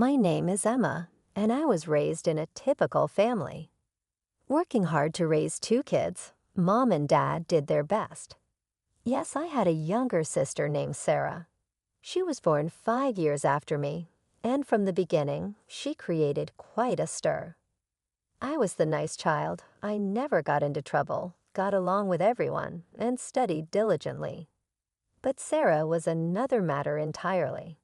My name is Emma, and I was raised in a typical family. Working hard to raise two kids, Mom and Dad did their best. Yes, I had a younger sister named Sarah. She was born 5 years after me, and from the beginning, she created quite a stir. I was the nice child. I never got into trouble, got along with everyone, and studied diligently. But Sarah was another matter entirely.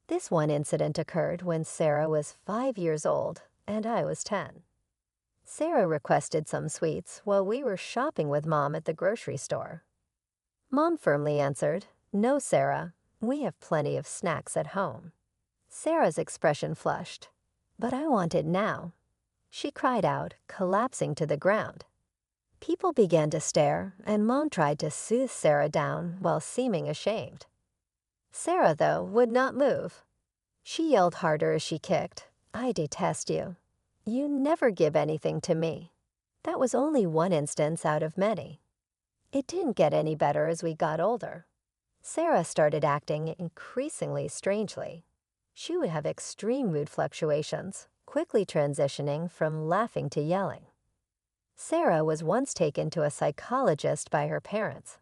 This one incident occurred when Sarah was 5 years old and I was 10. Sarah requested some sweets while we were shopping with Mom at the grocery store. Mom firmly answered, "No, Sarah, we have plenty of snacks at home." Sarah's expression flushed, "But I want it now." She cried out, collapsing to the ground. People began to stare, and Mom tried to soothe Sarah down while seeming ashamed. Sarah, though, would not move. She yelled harder as she kicked, "I detest you. You never give anything to me." That was only one instance out of many. It didn't get any better as we got older. Sarah started acting increasingly strangely. She would have extreme mood fluctuations, quickly transitioning from laughing to yelling. Sarah was once taken to a psychologist by her parents.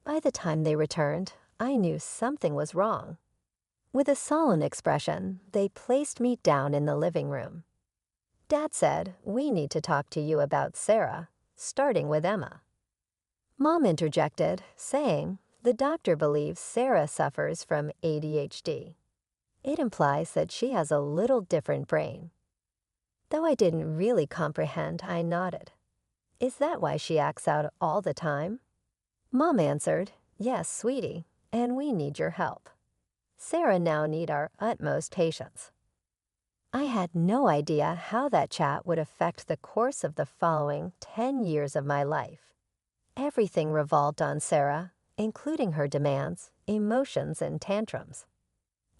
By the time they returned, I knew something was wrong. With a sullen expression, they placed me down in the living room. Dad said, "We need to talk to you about Sarah, starting with Emma." Mom interjected, saying, "The doctor believes Sarah suffers from ADHD. It implies that she has a little different brain." Though I didn't really comprehend, I nodded. "Is that why she acts out all the time?" Mom answered, "Yes, sweetie, and we need your help. Sarah now need our utmost patience." I had no idea how that chat would affect the course of the following 10 years of my life. Everything revolved on Sarah, including her demands, emotions, and tantrums.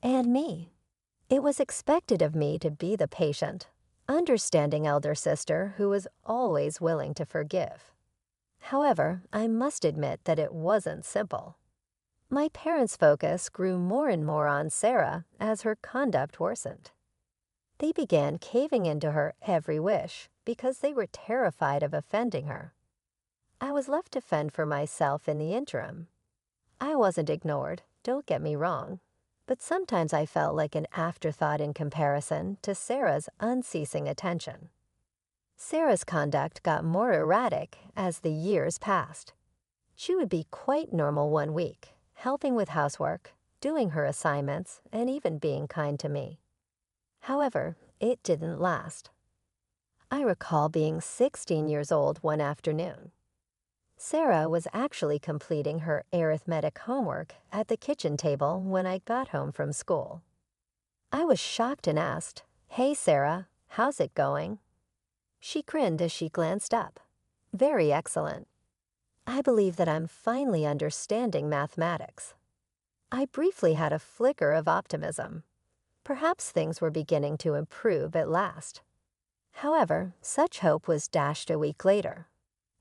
And me. It was expected of me to be the patient, understanding elder sister who was always willing to forgive. However, I must admit that it wasn't simple. My parents' focus grew more and more on Sarah as her conduct worsened. They began caving into her every wish because they were terrified of offending her. I was left to fend for myself in the interim. I wasn't ignored, don't get me wrong, but sometimes I felt like an afterthought in comparison to Sarah's unceasing attention. Sarah's conduct got more erratic as the years passed. She would be quite normal one week, helping with housework, doing her assignments, and even being kind to me. However, it didn't last. I recall being 16 years old one afternoon. Sarah was actually completing her arithmetic homework at the kitchen table when I got home from school. I was shocked and asked, "Hey, Sarah, how's it going?" She grinned as she glanced up. "Very excellent. I believe that I'm finally understanding mathematics." I briefly had a flicker of optimism. Perhaps things were beginning to improve at last. However, such hope was dashed a week later.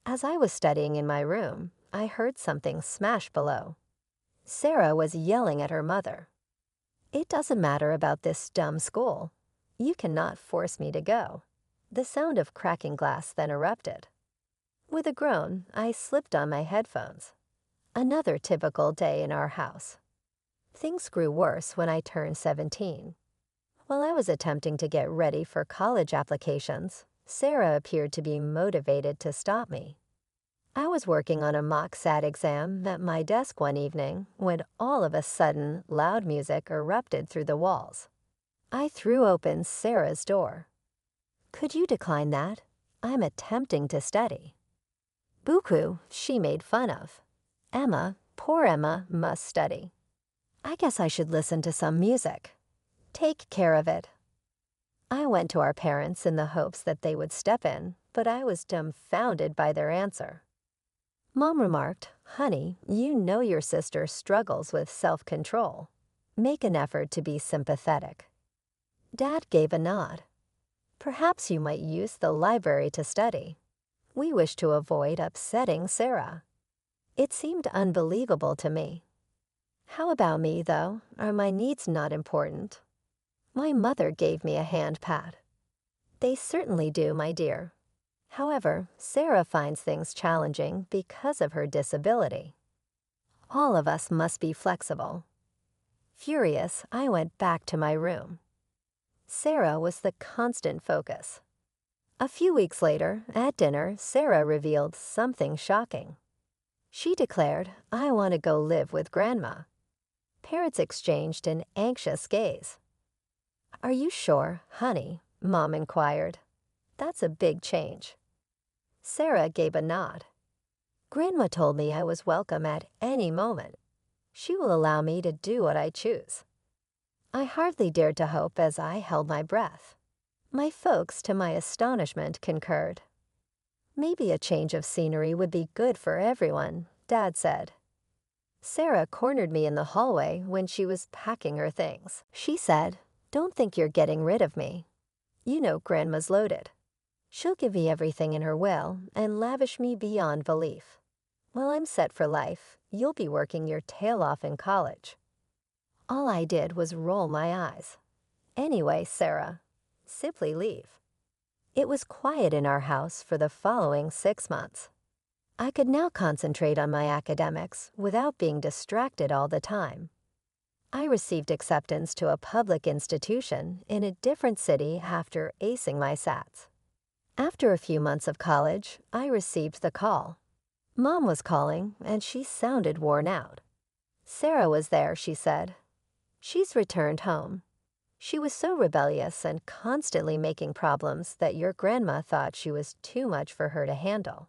As I was studying in my room, I heard something smash below. Sarah was yelling at her mother. "It doesn't matter about this dumb school. You cannot force me to go." The sound of cracking glass then erupted. With a groan, I slipped on my headphones. Another typical day in our house. Things grew worse when I turned 17. While I was attempting to get ready for college applications, Sarah appeared to be motivated to stop me. I was working on a mock SAT exam at my desk one evening when all of a sudden loud music erupted through the walls. I threw open Sarah's door. "Could you decline that? I'm attempting to study." Buku, she made fun of. Emma, poor Emma, must study. I guess I should listen to some music. Take care of it. I went to our parents in the hopes that they would step in, but I was dumbfounded by their answer. Mom remarked, "Honey, you know your sister struggles with self-control. Make an effort to be sympathetic." Dad gave a nod. "Perhaps you might use the library to study. We wish to avoid upsetting Sarah." It seemed unbelievable to me. How about me, though? Are my needs not important? My mother gave me a hand pat. They certainly do, my dear. However, Sarah finds things challenging because of her disability. All of us must be flexible. Furious, I went back to my room. Sarah was the constant focus. A few weeks later, at dinner, Sarah revealed something shocking. She declared, "I want to go live with Grandma." Parents exchanged an anxious gaze. "Are you sure, honey?" Mom inquired. "That's a big change." Sarah gave a nod. "Grandma told me I was welcome at any moment. She will allow me to do what I choose." I hardly dared to hope as I held my breath. My folks, to my astonishment, concurred. "Maybe a change of scenery would be good for everyone," Dad said. Sarah cornered me in the hallway when she was packing her things. She said, "Don't think you're getting rid of me. You know Grandma's loaded. She'll give me everything in her will and lavish me beyond belief. While I'm set for life, you'll be working your tail off in college." All I did was roll my eyes. "Anyway, Sarah, simply leave." It was quiet in our house for the following 6 months. I could now concentrate on my academics without being distracted all the time. I received acceptance to a public institution in a different city after acing my SATs. After a few months of college, I received the call. Mom was calling, and she sounded worn out. Sarah was there, she said. "She's returned home. She was so rebellious and constantly making problems that your grandma thought she was too much for her to handle.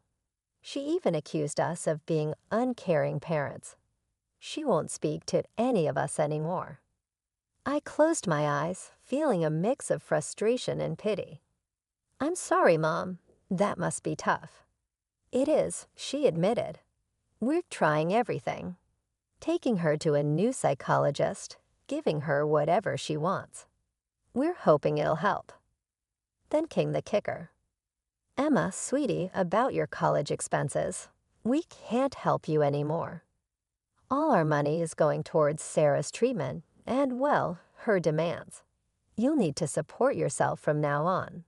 She even accused us of being uncaring parents. She won't speak to any of us anymore." I closed my eyes, feeling a mix of frustration and pity. "I'm sorry, Mom. That must be tough." "It is," she admitted. "We're trying everything. Taking her to a new psychologist, giving her whatever she wants. We're hoping it'll help." Then came the kicker. "Emma, sweetie, about your college expenses. We can't help you anymore. All our money is going towards Sarah's treatment and, well, her demands. You'll need to support yourself from now on."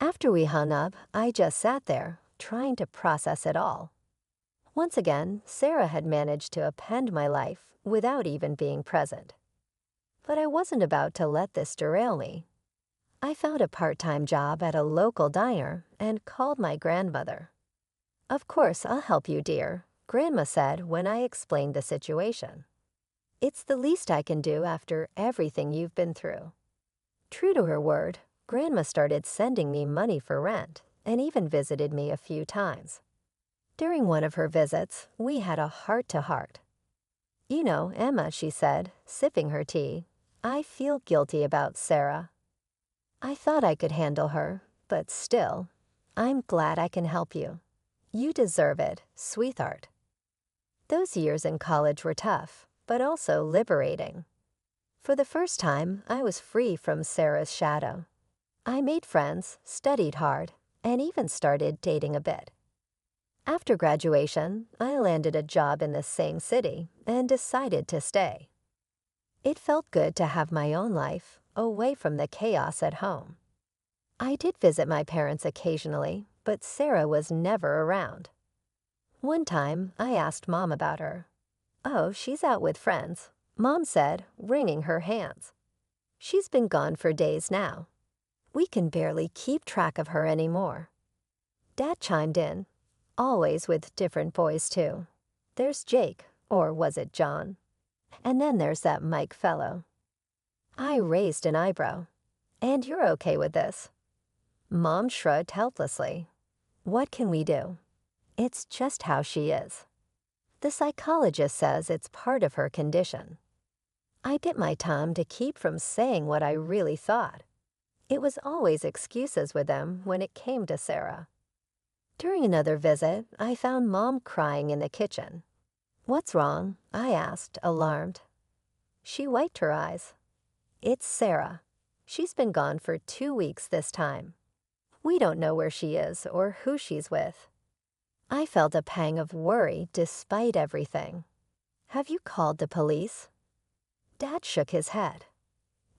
After we hung up, I just sat there, trying to process it all. Once again, Sarah had managed to append my life without even being present. But I wasn't about to let this derail me. I found a part-time job at a local diner and called my grandmother. "Of course, I'll help you, dear," Grandma said when I explained the situation. "It's the least I can do after everything you've been through." True to her word, Grandma started sending me money for rent and even visited me a few times. During one of her visits, we had a heart-to-heart. "You know, Emma," she said, sipping her tea, "I feel guilty about Sarah. I thought I could handle her, but still, I'm glad I can help you. You deserve it, sweetheart." Those years in college were tough, but also liberating. For the first time, I was free from Sarah's shadow. I made friends, studied hard, and even started dating a bit. After graduation, I landed a job in the same city and decided to stay. It felt good to have my own life, away from the chaos at home. I did visit my parents occasionally, but Sarah was never around. One time, I asked Mom about her. "Oh, she's out with friends," Mom said, wringing her hands. "She's been gone for days now. We can barely keep track of her anymore." Dad chimed in, "Always with different boys, too. There's Jake, or was it John? And then there's that Mike fellow." I raised an eyebrow. "And you're okay with this?" Mom shrugged helplessly. "What can we do? It's just how she is. The psychologist says it's part of her condition." I bit my tongue to keep from saying what I really thought. It was always excuses with them when it came to Sarah. During another visit, I found Mom crying in the kitchen. "What's wrong?" I asked, alarmed. She wiped her eyes. "It's Sarah. She's been gone for 2 weeks this time. We don't know where she is or who she's with." I felt a pang of worry despite everything. "Have you called the police?" Dad shook his head.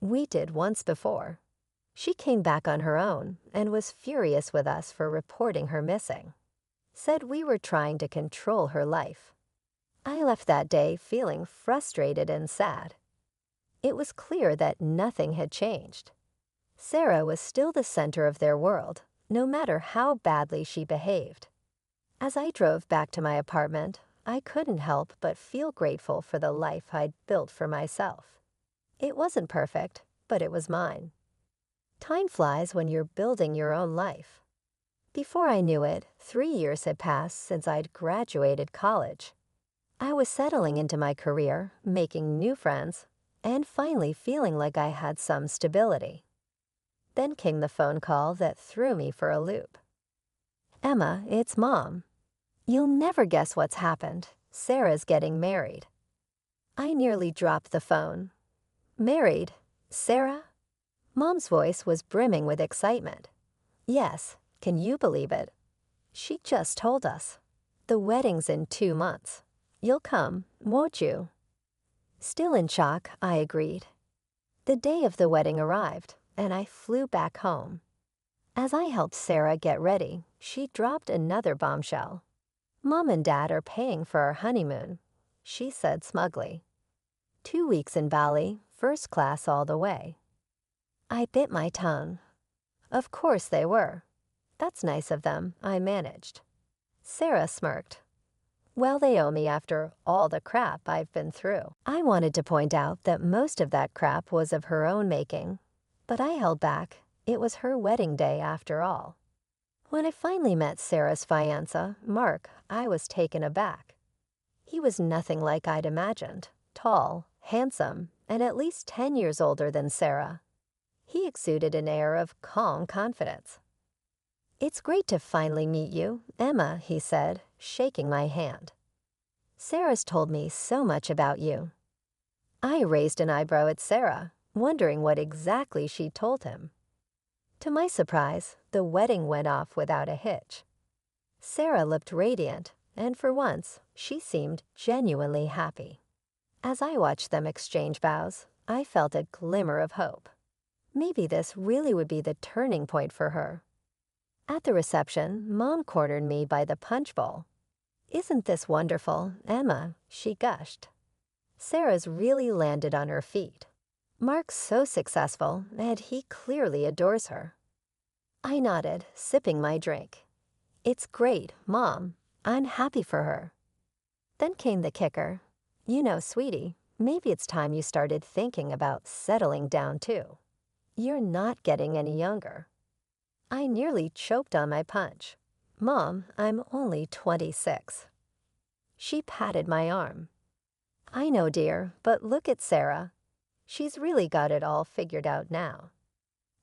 We did once before. She came back on her own and was furious with us for reporting her missing. Said we were trying to control her life. I left that day feeling frustrated and sad. It was clear that nothing had changed. Sarah was still the center of their world, no matter how badly she behaved. As I drove back to my apartment, I couldn't help but feel grateful for the life I'd built for myself. It wasn't perfect, but it was mine. Time flies when you're building your own life. Before I knew it, 3 years had passed since I'd graduated college. I was settling into my career, making new friends, and finally feeling like I had some stability. Then came the phone call that threw me for a loop. "Emma, it's Mom. You'll never guess what's happened. Sarah's getting married." I nearly dropped the phone. "Married? Sarah?" Mom's voice was brimming with excitement. "Yes, can you believe it? She just told us. The wedding's in 2 months. You'll come, won't you?" Still in shock, I agreed. The day of the wedding arrived, and I flew back home. As I helped Sarah get ready, she dropped another bombshell. "Mom and Dad are paying for our honeymoon," she said smugly. 2 weeks in Bali, first class all the way. I bit my tongue. Of course they were. That's nice of them, I managed. Sarah smirked. "Well, they owe me after all the crap I've been through." I wanted to point out that most of that crap was of her own making, but I held back. It was her wedding day after all. When I finally met Sarah's fiancé, Mark, I was taken aback. He was nothing like I'd imagined. Tall, handsome, and at least 10 years older than Sarah. He exuded an air of calm confidence. "It's great to finally meet you, Emma," he said, shaking my hand. "Sarah's told me so much about you." I raised an eyebrow at Sarah, wondering what exactly she'd told him. To my surprise, the wedding went off without a hitch. Sarah looked radiant, and for once, she seemed genuinely happy. As I watched them exchange vows, I felt a glimmer of hope. Maybe this really would be the turning point for her. At the reception, Mom cornered me by the punch bowl. "Isn't this wonderful, Emma?" she gushed. Sarah's really landed on her feet. Mark's so successful, and he clearly adores her. I nodded, sipping my drink. "It's great, Mom. I'm happy for her." Then came the kicker. "You know, sweetie, maybe it's time you started thinking about settling down too. You're not getting any younger." I nearly choked on my punch. "Mom, I'm only 26. She patted my arm. "I know, dear, but look at Sarah. She's really got it all figured out now."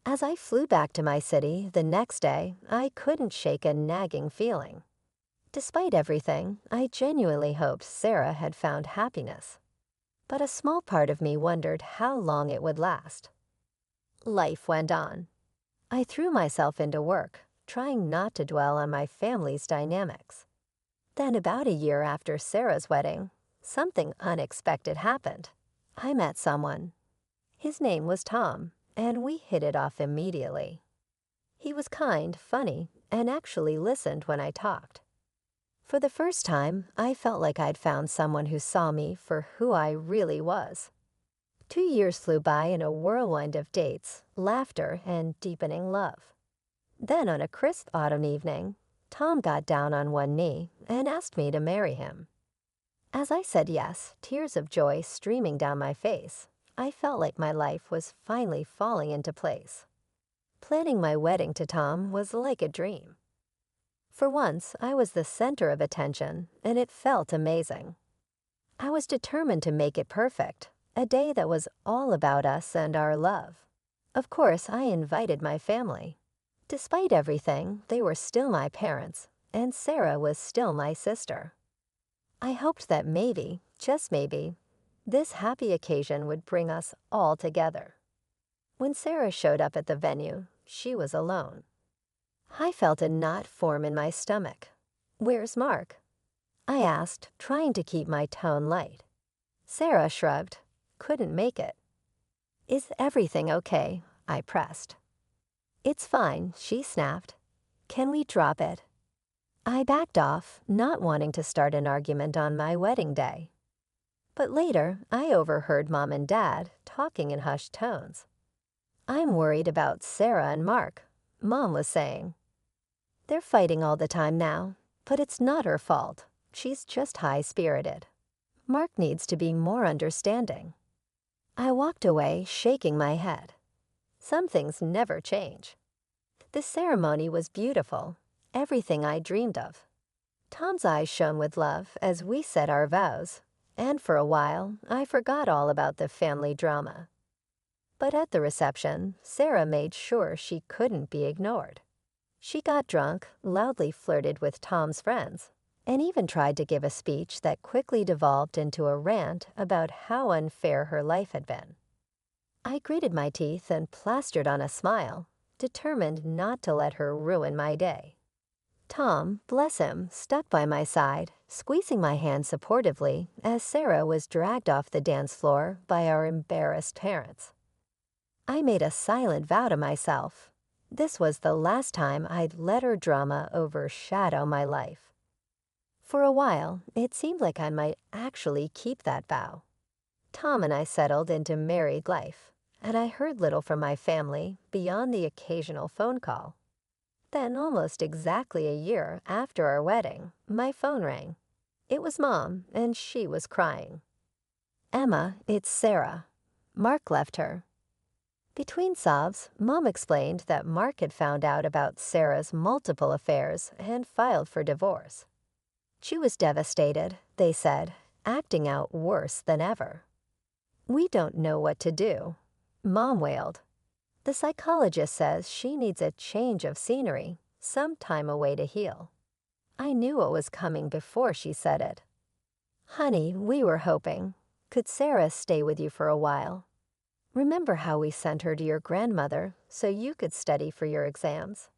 As I flew back to my city the next day, I couldn't shake a nagging feeling. Despite everything, I genuinely hoped Sarah had found happiness. But a small part of me wondered how long it would last. Life went on. I threw myself into work, trying not to dwell on my family's dynamics. Then about a year after Sarah's wedding, something unexpected happened. I met someone. His name was Tom, and we hit it off immediately. He was kind, funny, and actually listened when I talked. For the first time, I felt like I'd found someone who saw me for who I really was. 2 years flew by in a whirlwind of dates, laughter, and deepening love. Then on a crisp autumn evening, Tom got down on one knee and asked me to marry him. As I said yes, tears of joy streaming down my face, I felt like my life was finally falling into place. Planning my wedding to Tom was like a dream. For once, I was the center of attention, and it felt amazing. I was determined to make it perfect, a day that was all about us and our love. Of course, I invited my family. Despite everything, they were still my parents, and Sarah was still my sister. I hoped that maybe, just maybe, this happy occasion would bring us all together. When Sarah showed up at the venue, she was alone. I felt a knot form in my stomach. "Where's Mark?" I asked, trying to keep my tone light. Sarah shrugged. "Couldn't make it." Is everything okay? I pressed. It's fine, she snapped. Can we drop it? I backed off, not wanting to start an argument on my wedding day. But later, I overheard Mom and Dad talking in hushed tones. I'm worried about Sarah and Mark, Mom was saying. They're fighting all the time now, but it's not her fault. She's just high-spirited. Mark needs to be more understanding. I walked away, shaking my head. Some things never change. The ceremony was beautiful, everything I dreamed of. Tom's eyes shone with love as we said our vows, and for a while, I forgot all about the family drama. But at the reception, Sarah made sure she couldn't be ignored. She got drunk, loudly flirted with Tom's friends, and even tried to give a speech that quickly devolved into a rant about how unfair her life had been. I gritted my teeth and plastered on a smile, determined not to let her ruin my day. Tom, bless him, stuck by my side, squeezing my hand supportively as Sarah was dragged off the dance floor by our embarrassed parents. I made a silent vow to myself. This was the last time I'd let her drama overshadow my life. For a while, it seemed like I might actually keep that vow. Tom and I settled into married life, and I heard little from my family beyond the occasional phone call. Then, almost exactly a year after our wedding, my phone rang. It was Mom, and she was crying. "Emma, it's Sarah. Mark left her." Between sobs, Mom explained that Mark had found out about Sarah's multiple affairs and filed for divorce. She was devastated, they said, acting out worse than ever. "We don't know what to do," Mom wailed. "The psychologist says she needs a change of scenery, some time away to heal." I knew what was coming before she said it. "Honey, we were hoping. Could Sarah stay with you for a while? Remember how we sent her to your grandmother so you could study for your exams?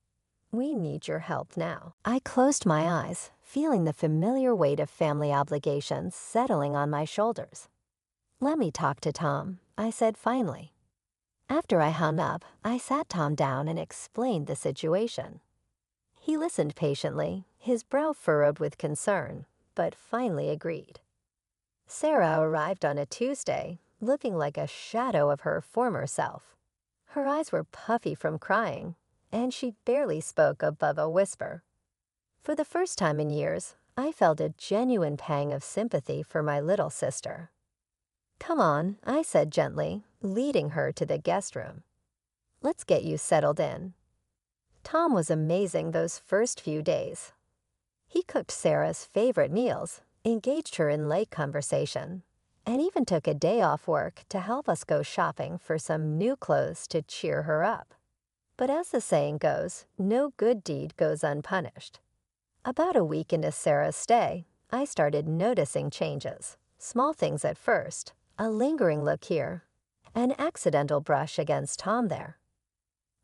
We need your help now." I closed my eyes, feeling the familiar weight of family obligations settling on my shoulders. "Let me talk to Tom," I said finally. After I hung up, I sat Tom down and explained the situation. He listened patiently, his brow furrowed with concern, but finally agreed. Sarah arrived on a Tuesday, looking like a shadow of her former self. Her eyes were puffy from crying, and she barely spoke above a whisper. For the first time in years, I felt a genuine pang of sympathy for my little sister. "Come on," I said gently, leading her to the guest room. "Let's get you settled in." Tom was amazing those first few days. He cooked Sarah's favorite meals, engaged her in late conversation, and even took a day off work to help us go shopping for some new clothes to cheer her up. But as the saying goes, no good deed goes unpunished. About a week into Sarah's stay, I started noticing changes, small things at first, a lingering look here, an accidental brush against Tom there.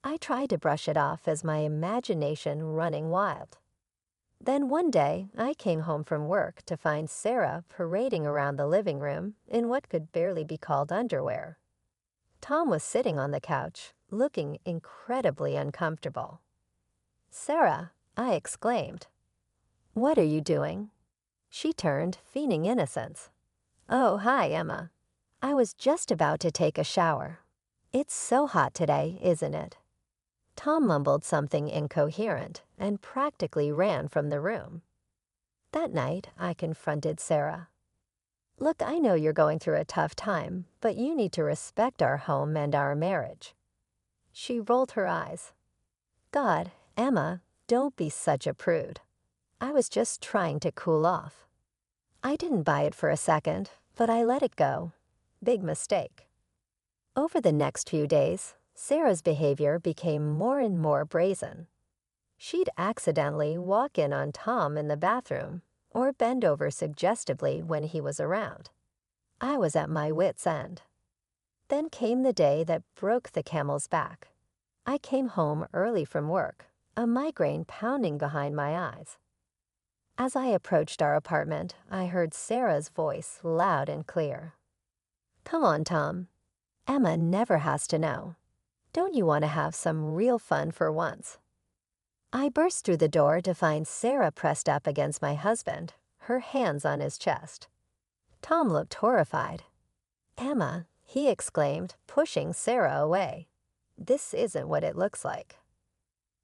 I tried to brush it off as my imagination running wild. Then one day, I came home from work to find Sarah parading around the living room in what could barely be called underwear. Tom was sitting on the couch, looking incredibly uncomfortable. "Sarah," I exclaimed. "What are you doing?" She turned, feigning innocence. "Oh, hi, Emma. I was just about to take a shower. It's so hot today, isn't it?" Tom mumbled something incoherent and practically ran from the room. That night, I confronted Sarah. "Look, I know you're going through a tough time, but you need to respect our home and our marriage." She rolled her eyes. "God, Emma, don't be such a prude. I was just trying to cool off." I didn't buy it for a second, but I let it go. Big mistake. Over the next few days, Sarah's behavior became more and more brazen. She'd accidentally walk in on Tom in the bathroom or bend over suggestively when he was around. I was at my wit's end. Then came the day that broke the camel's back. I came home early from work, a migraine pounding behind my eyes. As I approached our apartment, I heard Sarah's voice loud and clear. "Come on, Tom." Emma never has to know. Don't you want to have some real fun for once? I burst through the door to find Sarah pressed up against my husband, her hands on his chest. Tom looked horrified. "Emma," he exclaimed, pushing Sarah away. "This isn't what it looks like."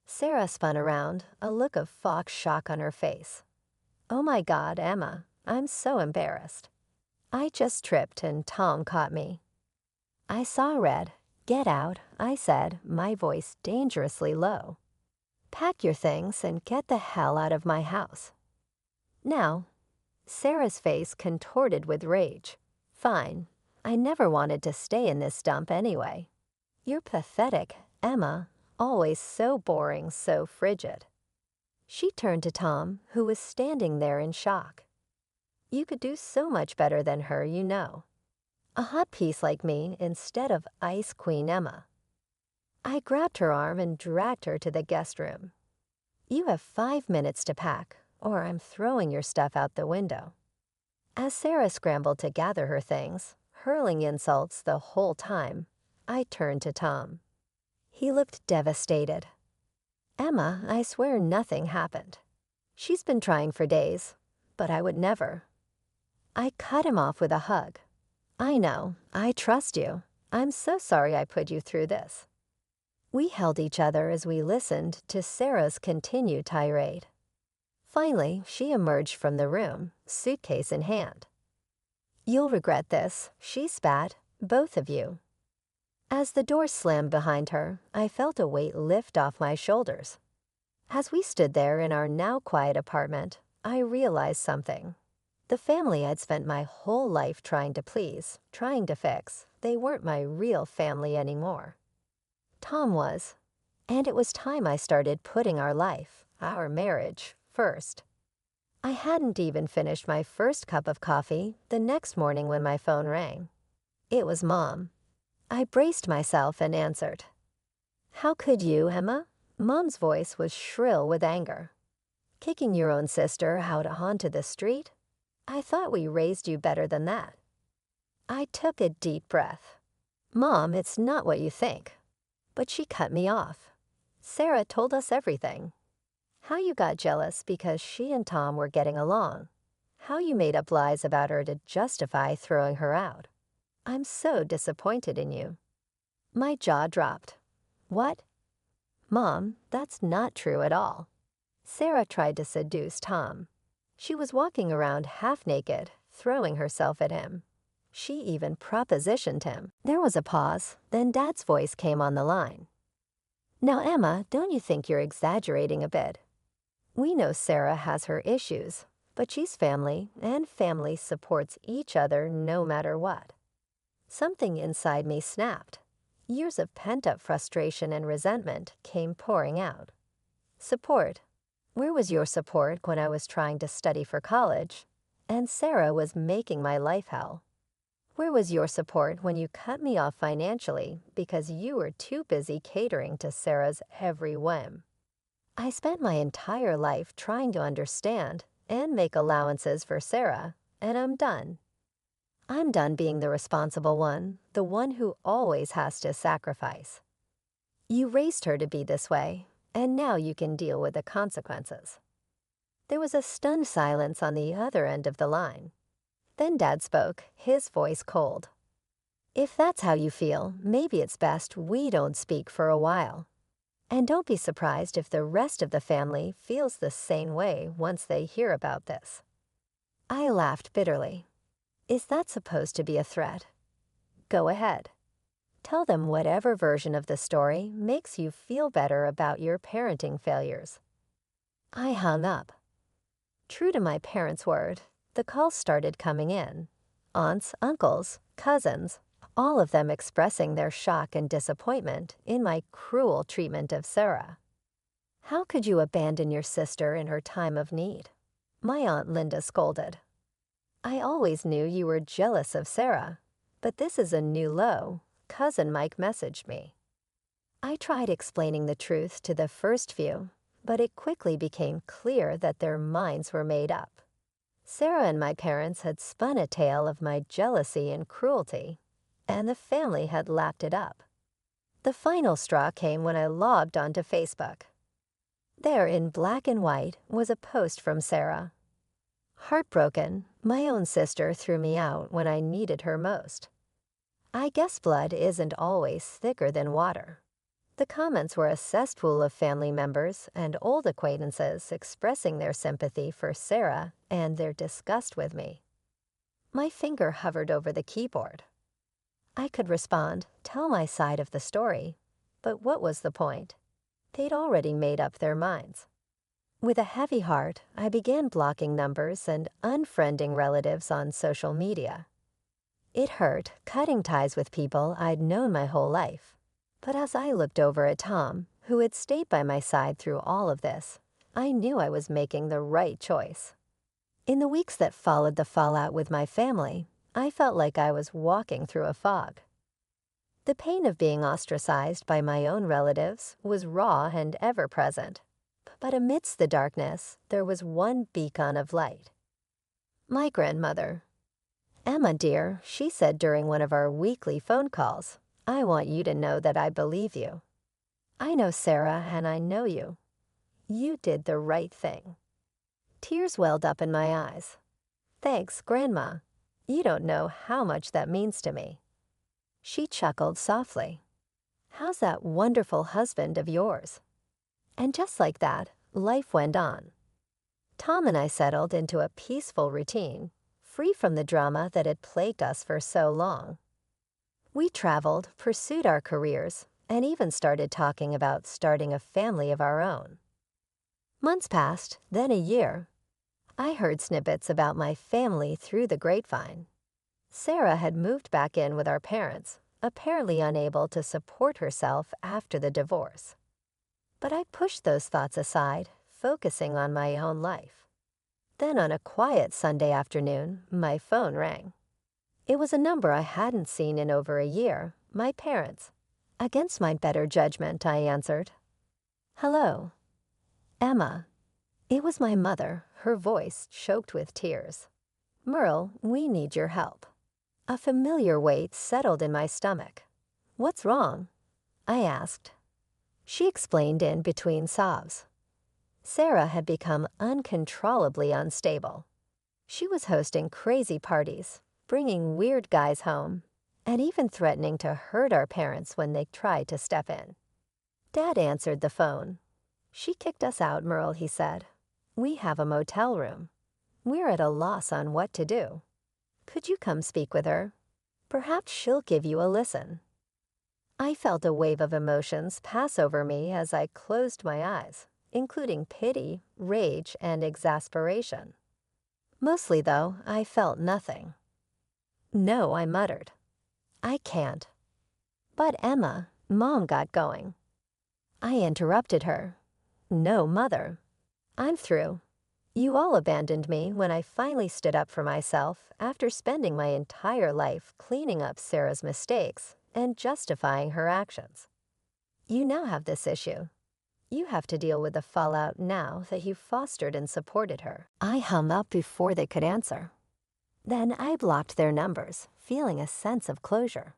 Sarah spun around, a look of fox shock on her face. "Oh my God, Emma, I'm so embarrassed." I just tripped and Tom caught me. I saw red. "Get out," I said, my voice dangerously low. "Pack your things and get the hell out of my house." Now, Sarah's face contorted with rage. "Fine. I never wanted to stay in this dump anyway. You're pathetic, Emma. Always so boring, so frigid." She turned to Tom, who was standing there in shock. "You could do so much better than her, you know. A hot piece like me instead of Ice Queen Emma." I grabbed her arm and dragged her to the guest room. "You have 5 minutes to pack, or I'm throwing your stuff out the window." As Sarah scrambled to gather her things, hurling insults the whole time, I turned to Tom. He looked devastated. "Emma, I swear nothing happened. She's been trying for days, but I would never." I cut him off with a hug. "I know, I trust you. I'm so sorry I put you through this." We held each other as we listened to Sarah's continued tirade. Finally, she emerged from the room, suitcase in hand. "You'll regret this," she spat, "both of you." As the door slammed behind her, I felt a weight lift off my shoulders. As we stood there in our now quiet apartment, I realized something. The family I'd spent my whole life trying to please, trying to fix, they weren't my real family anymore. Tom was. And it was time I started putting our life, our marriage, first. I hadn't even finished my first cup of coffee the next morning when my phone rang. It was Mom. I braced myself and answered. "How could you, Emma?" Mom's voice was shrill with anger. "Kicking your own sister out onto the street? I thought we raised you better than that." I took a deep breath. "Mom, it's not what you think." But she cut me off. "Sarah told us everything. How you got jealous because she and Tom were getting along. How you made up lies about her to justify throwing her out. I'm so disappointed in you." My jaw dropped. "What?" "Mom, that's not true at all. Sarah tried to seduce Tom. She was walking around half naked, throwing herself at him. She even propositioned him." There was a pause, then Dad's voice came on the line. "Now, Emma, don't you think you're exaggerating a bit? We know Sarah has her issues, but she's family, and family supports each other no matter what." Something inside me snapped. Years of pent-up frustration and resentment came pouring out. Support. Where was your support when I was trying to study for college, and Sarah was making my life hell? Where was your support when you cut me off financially because you were too busy catering to Sarah's every whim? I spent my entire life trying to understand and make allowances for Sarah, and I'm done. I'm done being the responsible one, the one who always has to sacrifice. You raised her to be this way, and now you can deal with the consequences." There was a stunned silence on the other end of the line. Then Dad spoke, his voice cold. "If that's how you feel, maybe it's best we don't speak for a while. And don't be surprised if the rest of the family feels the same way once they hear about this." I laughed bitterly. "Is that supposed to be a threat? Go ahead. Tell them whatever version of the story makes you feel better about your parenting failures." I hung up. True to my parents' word, the calls started coming in. Aunts, uncles, cousins, all of them expressing their shock and disappointment in my cruel treatment of Sarah. "How could you abandon your sister in her time of need?" my Aunt Linda scolded. "I always knew you were jealous of Sarah, but this is a new low," Cousin Mike messaged me. I tried explaining the truth to the first few, but it quickly became clear that their minds were made up. Sarah and my parents had spun a tale of my jealousy and cruelty, and the family had lapped it up. The final straw came when I logged onto Facebook. There, in black and white, was a post from Sarah. Heartbroken, my own sister threw me out when I needed her most. I guess blood isn't always thicker than water. The comments were a cesspool of family members and old acquaintances expressing their sympathy for Sarah and their disgust with me. My finger hovered over the keyboard. I could respond, tell my side of the story, but what was the point? They'd already made up their minds. With a heavy heart, I began blocking numbers and unfriending relatives on social media. It hurt, cutting ties with people I'd known my whole life. But as I looked over at Tom, who had stayed by my side through all of this, I knew I was making the right choice. In the weeks that followed the fallout with my family, I felt like I was walking through a fog. The pain of being ostracized by my own relatives was raw and ever-present. But amidst the darkness, there was one beacon of light. My grandmother. "Emma, dear," she said during one of our weekly phone calls, "I want you to know that I believe you. I know Sarah and I know you. You did the right thing." Tears welled up in my eyes. "Thanks, Grandma. You don't know how much that means to me." She chuckled softly. "How's that wonderful husband of yours?" And just like that, life went on. Tom and I settled into a peaceful routine, free from the drama that had plagued us for so long. We traveled, pursued our careers, and even started talking about starting a family of our own. Months passed, then a year. I heard snippets about my family through the grapevine. Sarah had moved back in with our parents, apparently unable to support herself after the divorce. But I pushed those thoughts aside, focusing on my own life. Then on a quiet Sunday afternoon, my phone rang. It was a number I hadn't seen in over a year, my parents. Against my better judgment, I answered. "Hello." "Emma." It was my mother, her voice choked with tears. "Merle, we need your help." A familiar weight settled in my stomach. "What's wrong?" I asked. She explained in between sobs. Sarah had become uncontrollably unstable. She was hosting crazy parties, bringing weird guys home, and even threatening to hurt our parents when they tried to step in. Dad answered the phone. "She kicked us out, Merle," he said. "We have a motel room. We're at a loss on what to do. Could you come speak with her? Perhaps she'll give you a listen." I felt a wave of emotions pass over me as I closed my eyes, including pity, rage, and exasperation. Mostly, though, I felt nothing. "No," I muttered. "I can't." "But Emma," Mom got going. I interrupted her. "No, Mother. I'm through. You all abandoned me when I finally stood up for myself after spending my entire life cleaning up Sarah's mistakes and justifying her actions. You now have this issue. You have to deal with the fallout now that you fostered and supported her." I hung up before they could answer. Then I blocked their numbers, feeling a sense of closure.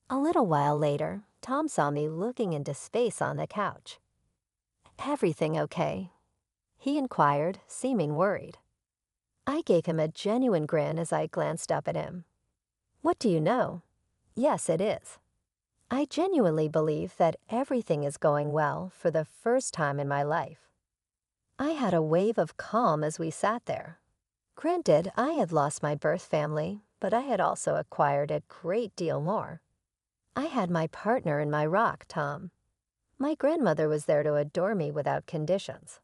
A little while later, Tom saw me looking into space on the couch. "Everything okay?" he inquired, seeming worried. I gave him a genuine grin as I glanced up at him. "What do you know? Yes, it is. I genuinely believe that everything is going well for the first time in my life." I had a wave of calm as we sat there. Granted, I had lost my birth family, but I had also acquired a great deal more. I had my partner and my rock, Tom. My grandmother was there to adore me without conditions.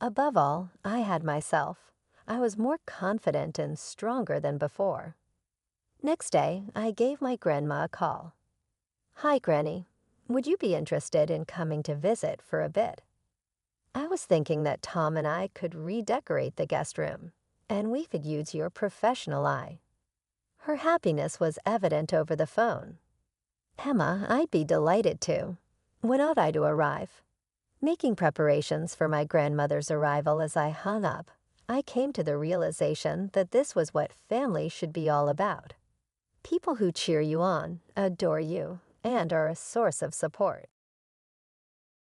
Above all, I had myself. I was more confident and stronger than before. Next day, I gave my grandma a call. "Hi, Granny. Would you be interested in coming to visit for a bit?" I was thinking that Tom and I could redecorate the guest room, and we could use your professional eye. Her happiness was evident over the phone. "Emma, I'd be delighted to. When ought I to arrive?" Making preparations for my grandmother's arrival as I hung up, I came to the realization that this was what family should be all about. People who cheer you on, adore you, and are a source of support.